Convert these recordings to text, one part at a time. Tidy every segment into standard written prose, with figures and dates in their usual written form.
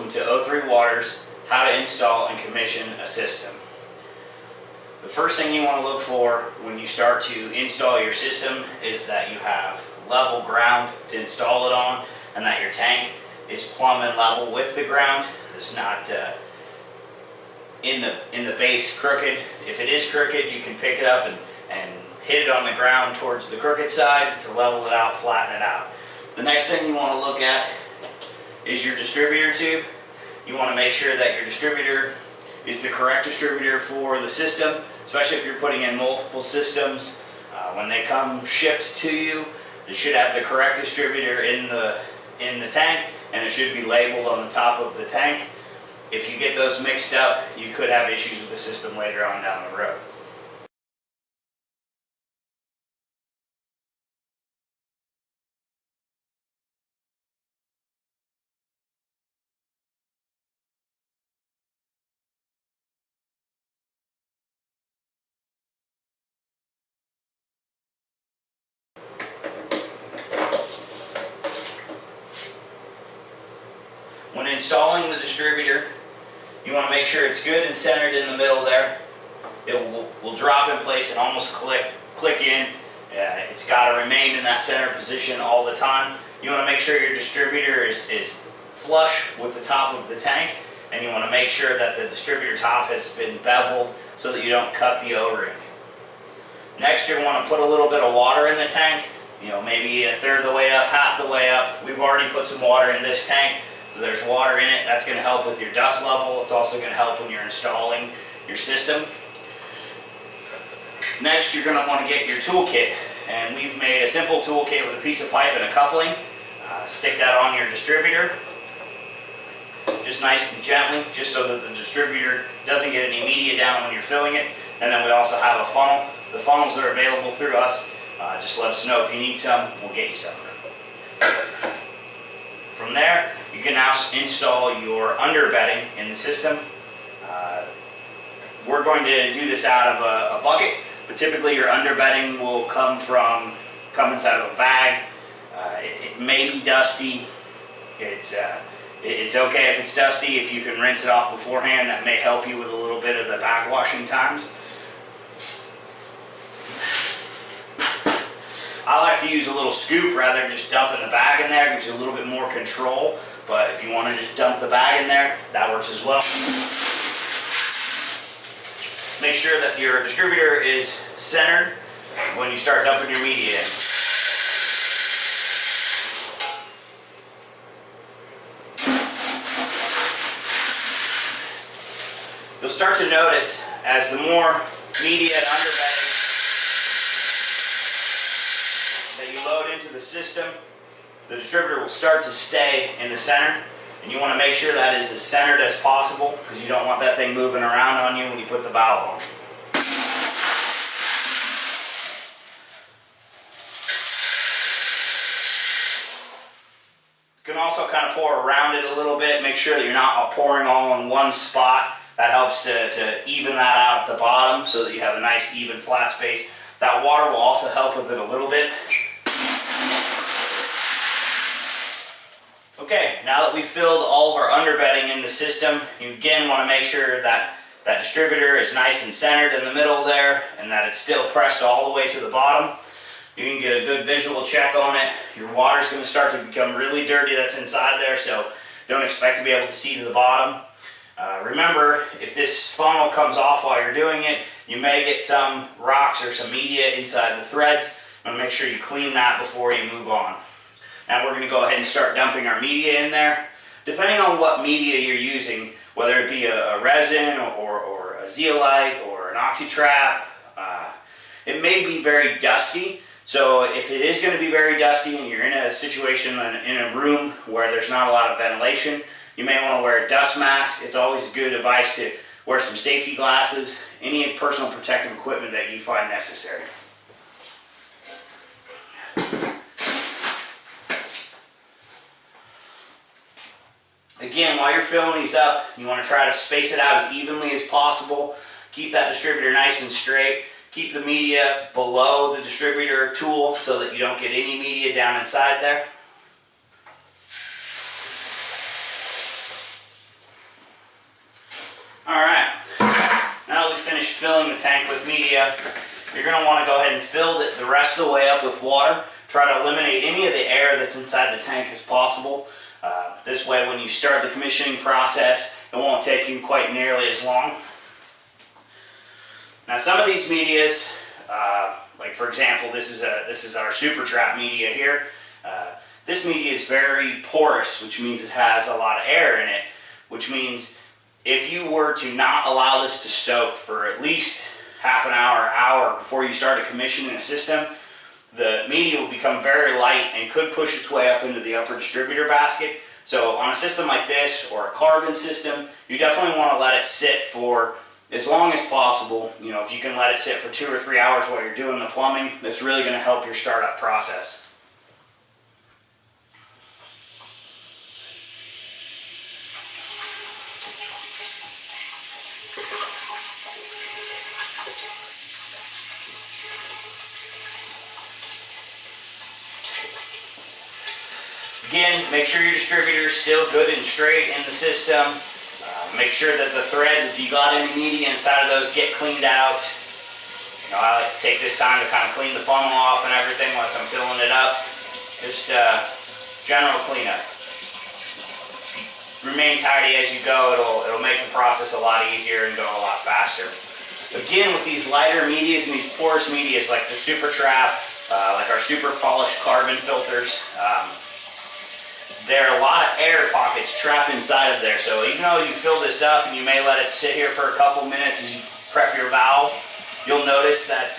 welcome to O3 Water's How to Install and Commission a System. The first thing you want to look for when you start to install your system is that you have level ground to install it on, and that your tank is plumb and level with the ground. It's not in the base crooked. If it is crooked, you can pick it up and hit it on the ground towards the crooked side to level it out, flatten it out. The next thing you want to look at is your distributor tube. You want to make sure that your distributor is the correct distributor for the system, especially if you're putting in multiple systems. When they come shipped to you, it should have the correct distributor in the tank, and it should be labeled on the top of the tank. If you get those mixed up, you could have issues with the system later on down the road. When installing the distributor, you want to make sure it's good and centered in the middle there. It will drop in place and almost click in. It's got to remain in that center position all the time. You want to make sure your distributor is flush with the top of the tank, and you want to make sure that the distributor top has been beveled so that you don't cut the O-ring. Next, you're going to want to put a little bit of water in the tank. Maybe a third of the way up, half the way up. We've already put some water in this tank, so there's water in it. That's going to help with your dust level. It's also going to help when you're installing your system. Next, you're going to want to get your toolkit, and we've made a simple toolkit with a piece of pipe and a coupling. Stick that on your distributor, just nice and gently, just so that the distributor doesn't get any media down when you're filling it. And then we also have a funnel. The funnels are available through us. Just let us know if you need some. We'll get you some. From there, you can now install your underbedding in the system. We're going to do this out of a bucket, but typically your underbedding will come inside of a bag. It may be dusty. It's okay if it's dusty. If you can rinse it off beforehand, that may help you with a little bit of the bag washing times. I like to use a little scoop rather than just dumping the bag in there. It gives you a little bit more control, but if you want to just dump the bag in there, that works as well. Make sure that your distributor is centered when you start dumping your media in. You'll start to notice as the more media and underbedding that you load into the system, the distributor will start to stay in the center, and you want to make sure that is as centered as possible because you don't want that thing moving around on you when you put the valve on. You can also kind of pour around it a little bit, make sure that you're not pouring all in one spot. That helps to even that out at the bottom so that you have a nice even flat space. That water will also help with it a little bit. Okay, now that we've filled all of our underbedding in the system, you again want to make sure that that distributor is nice and centered in the middle there, and that it's still pressed all the way to the bottom. You can get a good visual check on it. Your water's going to start to become really dirty that's inside there, so don't expect to be able to see to the bottom. Remember, if this funnel comes off while you're doing it, you may get some rocks or some media inside the threads. You want to make sure you clean that before you move on. Now we're going to go ahead and start dumping our media in there. Depending on what media you're using, whether it be a resin or a zeolite or an oxytrap, it may be very dusty. So if it is going to be very dusty and you're in a situation in a room where there's not a lot of ventilation, you may want to wear a dust mask. It's always good advice to wear some safety glasses, any personal protective equipment that you find necessary. Again, while you're filling these up, you want to try to space it out as evenly as possible. Keep that distributor nice and straight. Keep the media below the distributor tool so that you don't get any media down inside there. Alright, now that we've finished filling the tank with media, you're going to want to go ahead and fill the rest of the way up with water. Try to eliminate any of the air that's inside the tank as possible. This way, when you start the commissioning process, it won't take you quite nearly as long. Now, some of these medias, like for example, this is our Super Trap media here. This media is very porous, which means it has a lot of air in it, which means if you were to not allow this to soak for at least half an hour before you started commissioning the system, the media will become very light and could push its way up into the upper distributor basket. So on a system like this or a carbon system, you definitely want to let it sit for as long as possible. You know, if you can let it sit for 2 or 3 hours while you're doing the plumbing, that's really going to help your startup process. Again, make sure your distributor is still good and straight in the system. Make sure that the threads, if you got any media inside of those, get cleaned out. You know, I like to take this time to kind of clean the funnel off and everything once I'm filling it up. Just general cleanup. Remain tidy as you go. It'll make the process a lot easier and go a lot faster. Again, with these lighter medias and these porous medias like the Super Trap, like our super polished carbon filters, there are a lot of air pockets trapped inside of there. So even though you fill this up and you may let it sit here for a couple minutes as you prep your valve, you'll notice that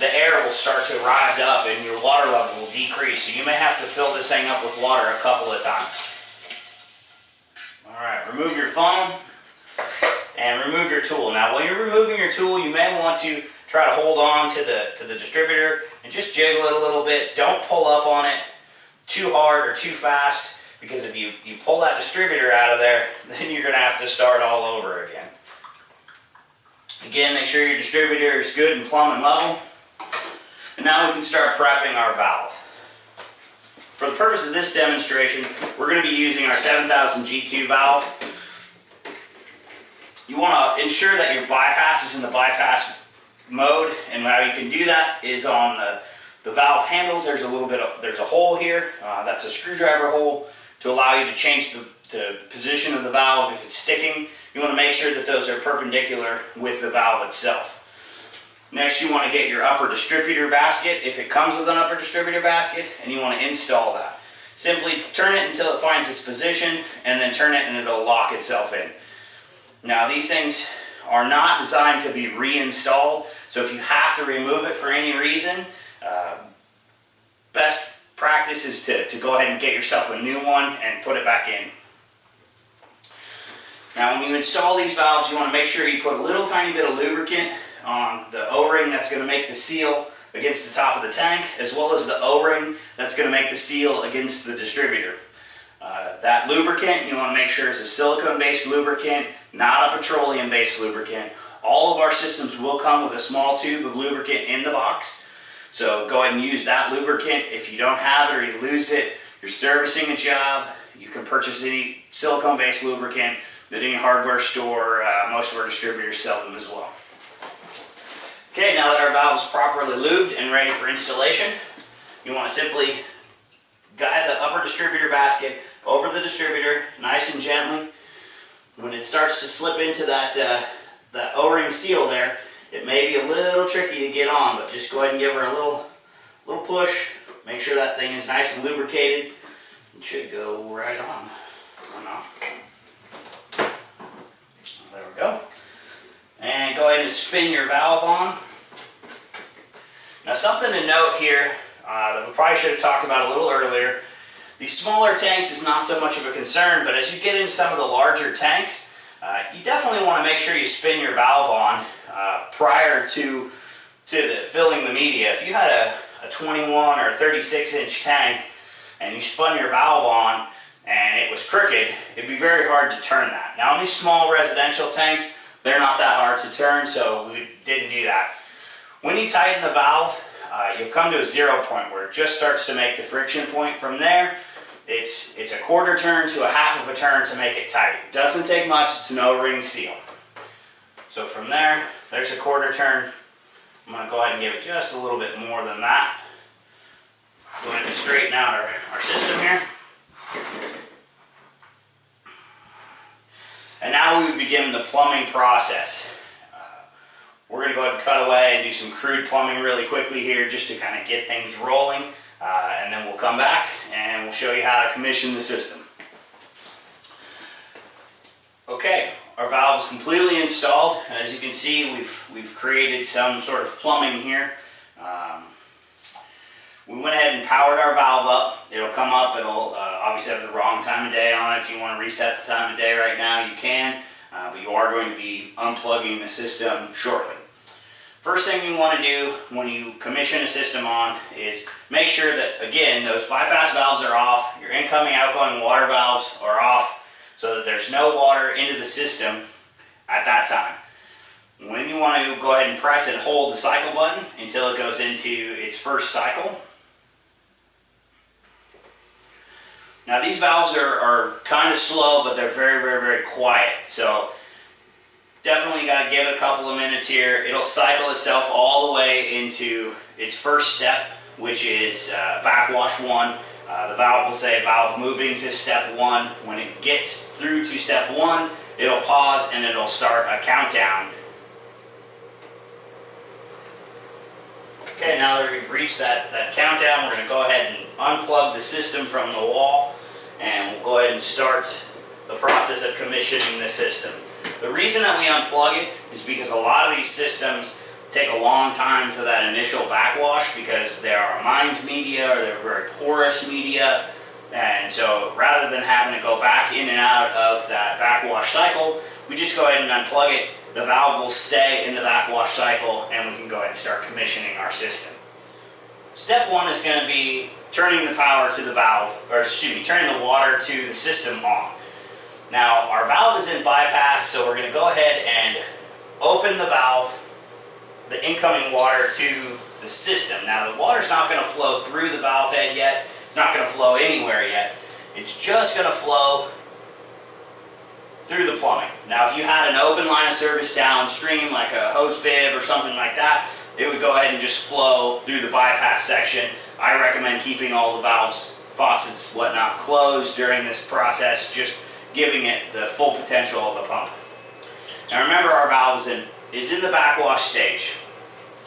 the air will start to rise up and your water level will decrease. So you may have to fill this thing up with water a couple of times. Alright, remove your funnel and remove your tool. Now when you're removing your tool, you may want to try to hold on to the distributor and just jiggle it a little bit. Don't pull up on it too hard or too fast, because if you pull that distributor out of there, then you're going to have to start all over again. Again, make sure your distributor is good and plumb and level. And now we can start prepping our valve. For the purpose of this demonstration, we're going to be using our 7000 G2 valve. You want to ensure that your bypass is in the bypass mode, and how you can do that is on the valve handles. There's a hole here. That's a screwdriver hole to allow you to change the position of the valve if it's sticking. You want to make sure that those are perpendicular with the valve itself. Next, you want to get your upper distributor basket, if it comes with an upper distributor basket, and you want to install that. Simply turn it until it finds its position, and then turn it and it'll lock itself in. Now, these things are not designed to be reinstalled, so if you have to remove it for any reason, best practice is to go ahead and get yourself a new one and put it back in. Now when you install these valves, you want to make sure you put a little tiny bit of lubricant on the O-ring that's going to make the seal against the top of the tank, as well as the O-ring that's going to make the seal against the distributor. That lubricant, you want to make sure is a silicone-based lubricant, not a petroleum-based lubricant. All of our systems will come with a small tube of lubricant in the box. So go ahead and use that lubricant. If you don't have it or you lose it, you're servicing a job, you can purchase any silicone-based lubricant at any hardware store. Most of our distributors sell them as well. Okay, now that our valve is properly lubed and ready for installation, you want to simply guide the upper distributor basket over the distributor nice and gently. When it starts to slip into that O-ring seal there, it may be a little tricky to get on, but just go ahead and give her a little push. Make sure that thing is nice and lubricated. It should go right on. Or not. There we go. And go ahead and spin your valve on. Now something to note here that we probably should have talked about a little earlier. These smaller tanks is not so much of a concern, but as you get into some of the larger tanks, you definitely want to make sure you spin your valve on prior to filling the media. If you had a 21 or 36 inch tank and you spun your valve on and it was crooked, it'd be very hard to turn that. Now in these small residential tanks, they're not that hard to turn, so we didn't do that. When you tighten the valve, you'll come to a 0 point where it just starts to make the friction point. From there, it's a quarter turn to a half of a turn to make it tight. It doesn't take much, it's an O-ring seal. So from there, there's a quarter turn. I'm going to go ahead and give it just a little bit more than that. Go ahead and straighten out our system here. And now we begin the plumbing process. We're going to go ahead and cut away and do some crude plumbing really quickly here just to kind of get things rolling. And then we'll come back and we'll show you how to commission the system. Okay, our valve is completely installed. And as you can see, we've created some sort of plumbing here. We went ahead and powered our valve up. It'll come up, it'll obviously have the wrong time of day on it. If you want to reset the time of day right now, you can, but you are going to be unplugging the system shortly. First thing you want to do when you commission a system on is make sure that, again, those bypass valves are off, your incoming outgoing water valves are off, so that there's no water into the system at that time. When you want to go ahead and press and hold the cycle button until it goes into its first cycle. Now these valves are kind of slow, but they're very, very, very quiet. So definitely got to give it a couple of minutes here. It'll cycle itself all the way into its first step, which is backwash 1. The valve will say valve moving to step 1. When it gets through to step 1, it'll pause and it'll start a countdown. Okay, now that we've reached that countdown, we're going to go ahead and unplug the system from the wall, and we'll go ahead and start the process of commissioning the system. The reason that we unplug it is because a lot of these systems take a long time to that initial backwash because they are mined media or they're very porous media, and so rather than having to go back in and out of that backwash cycle, we just go ahead and unplug it. The valve will stay in the backwash cycle and we can go ahead and start commissioning our system. Step 1 is going to be turning the power to the valve, or excuse me, turning the water to the system on. Now our valve is in bypass, so we're going to go ahead and open the valve, the incoming water to the system. Now the water's not going to flow through the valve head yet, it's not going to flow anywhere yet, it's just going to flow through the plumbing. Now if you had an open line of service downstream like a hose bib or something like that, it would go ahead and just flow through the bypass section. I recommend keeping all the valves, faucets, whatnot closed during this process, just giving it the full potential of the pump. Now remember, our valve is in the backwash stage.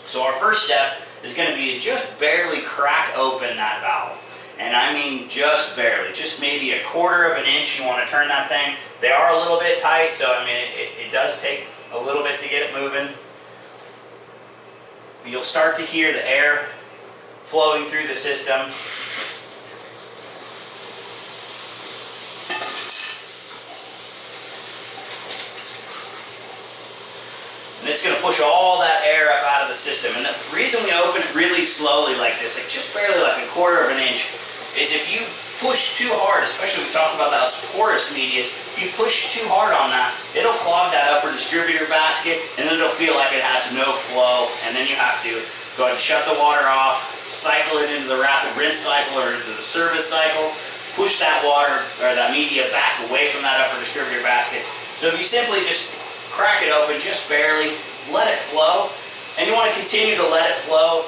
So our first step is going to be to just barely crack open that valve. And I mean just barely, just maybe a quarter of an inch. You want to turn that thing. They are a little bit tight, so I mean it does take a little bit to get it moving. You'll start to hear the air flowing through the system. And it's going to push all that air up out of the system. And the reason we open it really slowly like this, like just barely like a quarter of an inch, is if you push too hard, especially we talked about those porous medias, if you push too hard on that, it'll clog that upper distributor basket and then it'll feel like it has no flow, and then you have to go ahead and shut the water off, cycle it into the rapid rinse cycle or into the service cycle, push that water or that media back away from that upper distributor basket. So if you simply just crack it open just barely, let it flow, and you want to continue to let it flow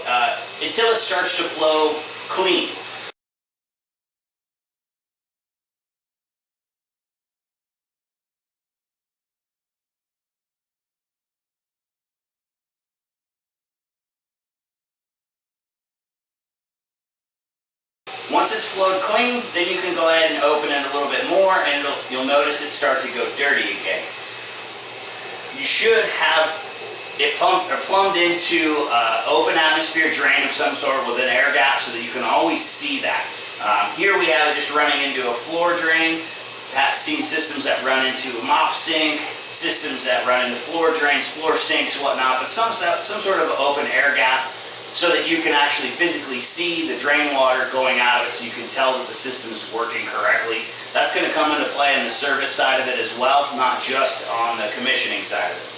until it starts to flow clean. Once it's flowed clean, then you can go ahead and open it a little bit more, and you'll notice it starts to go dirty again. You should have it pumped or plumbed into open atmosphere drain of some sort with an air gap so that you can always see that. Here we have it just running into a floor drain. I've seen systems that run into a mop sink, systems that run into floor drains, floor sinks, whatnot, but some sort of open air gap so that you can actually physically see the drain water going out of it, so you can tell that the system is working correctly. That's going to come into play on the service side of it as well, not just on the commissioning side of it.